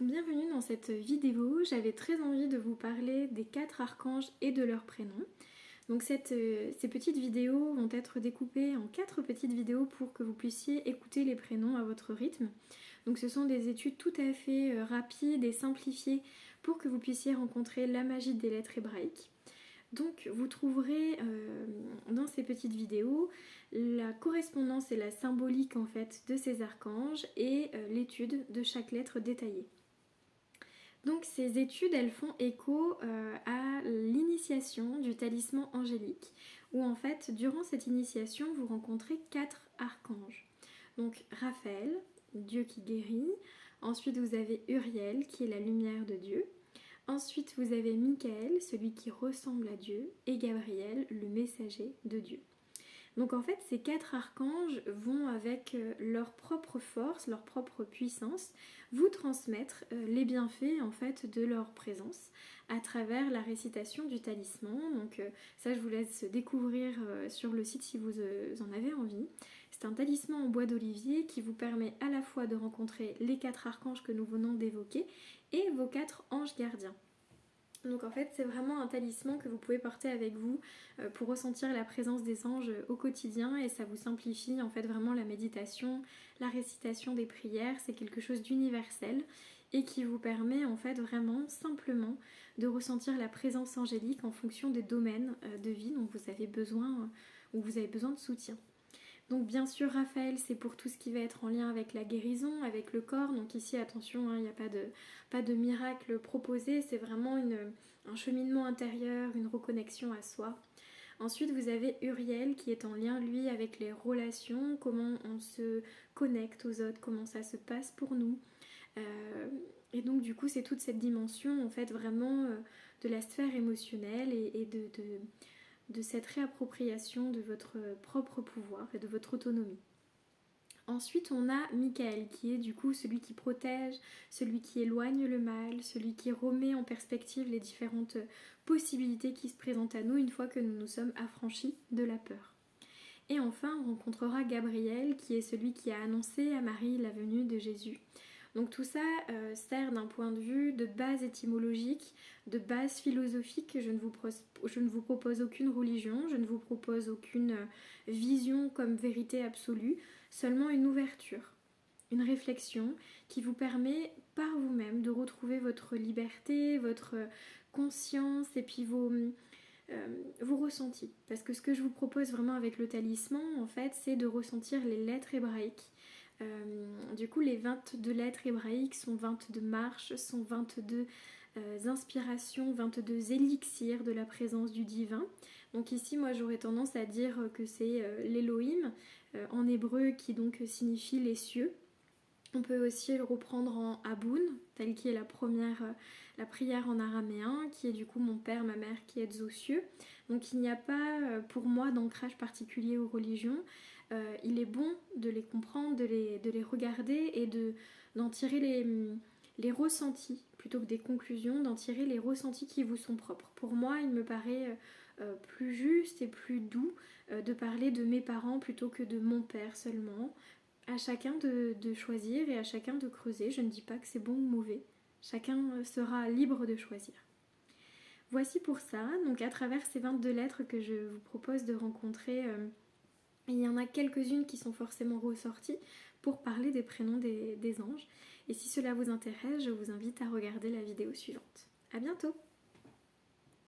Bienvenue dans cette vidéo. J'avais très envie de vous parler des 4 archanges et de leurs prénoms. Donc ces petites vidéos vont être découpées en 4 petites vidéos pour que vous puissiez écouter les prénoms à votre rythme. Donc ce sont des études tout à fait rapides et simplifiées pour que vous puissiez rencontrer la magie des lettres hébraïques. Donc vous trouverez dans ces petites vidéos la correspondance et la symbolique en fait de ces archanges et l'étude de chaque lettre détaillée. Donc ces études, elles font écho à l'initiation du talisman angélique, où en fait, durant cette initiation, vous rencontrez 4 archanges. Donc Raphaël, Dieu qui guérit. Ensuite, vous avez Uriel, qui est la lumière de Dieu. Ensuite, vous avez Michael, celui qui ressemble à Dieu, et Gabriel, le messager de Dieu. Donc en fait, ces 4 archanges vont avec leur propre force, leur propre puissance, vous transmettre les bienfaits en fait de leur présence à travers la récitation du talisman. Donc ça, je vous laisse découvrir sur le site si vous en avez envie. C'est un talisman en bois d'olivier qui vous permet à la fois de rencontrer les 4 archanges que nous venons d'évoquer et vos 4 anges gardiens. Donc en fait c'est vraiment un talisman que vous pouvez porter avec vous pour ressentir la présence des anges au quotidien et ça vous simplifie en fait vraiment la méditation, la récitation des prières, c'est quelque chose d'universel et qui vous permet en fait vraiment simplement de ressentir la présence angélique en fonction des domaines de vie dont vous avez besoin ou vous avez besoin de soutien. Donc bien sûr Raphaël c'est pour tout ce qui va être en lien avec la guérison, avec le corps. Donc ici attention, il n'y a pas de miracle proposé, c'est vraiment un cheminement intérieur, une reconnexion à soi. Ensuite vous avez Uriel qui est en lien lui avec les relations, comment on se connecte aux autres, comment ça se passe pour nous. Et donc du coup c'est toute cette dimension en fait vraiment de la sphère émotionnelle et de cette réappropriation de votre propre pouvoir et de votre autonomie. Ensuite, on a Michael qui est du coup celui qui protège, celui qui éloigne le mal, celui qui remet en perspective les différentes possibilités qui se présentent à nous une fois que nous nous sommes affranchis de la peur. Et enfin, on rencontrera Gabriel qui est celui qui a annoncé à Marie la venue de Jésus. Donc tout ça sert d'un point de vue de base étymologique, de base philosophique. Je ne vous propose aucune religion, je ne vous propose aucune vision comme vérité absolue, seulement une ouverture, une réflexion qui vous permet par vous-même de retrouver votre liberté, votre conscience et puis vos ressentis. Parce que ce que je vous propose vraiment avec le talisman, en fait, c'est de ressentir les lettres hébraïques. Du coup, les 22 lettres hébraïques sont 22 marches, sont 22 inspirations, 22 élixirs de la présence du divin. Donc ici, moi, j'aurais tendance à dire que c'est l'Elohim, en hébreu, qui donc signifie les cieux. On peut aussi le reprendre en Aboun, telle qui est la prière en araméen, qui est du coup mon père, ma mère, qui êtes aux cieux. Donc il n'y a pas pour moi d'ancrage particulier aux religions. Il est bon de les comprendre, de les regarder et d'en tirer les ressentis, plutôt que des conclusions, d'en tirer les ressentis qui vous sont propres. Pour moi, il me paraît plus juste et plus doux de parler de mes parents plutôt que de mon père seulement. À chacun de choisir et à chacun de creuser. Je ne dis pas que c'est bon ou mauvais. Chacun sera libre de choisir. Voici pour ça. Donc à travers ces 22 lettres que je vous propose de rencontrer, il y en a quelques-unes qui sont forcément ressorties pour parler des prénoms des anges. Et si cela vous intéresse, je vous invite à regarder la vidéo suivante. À bientôt!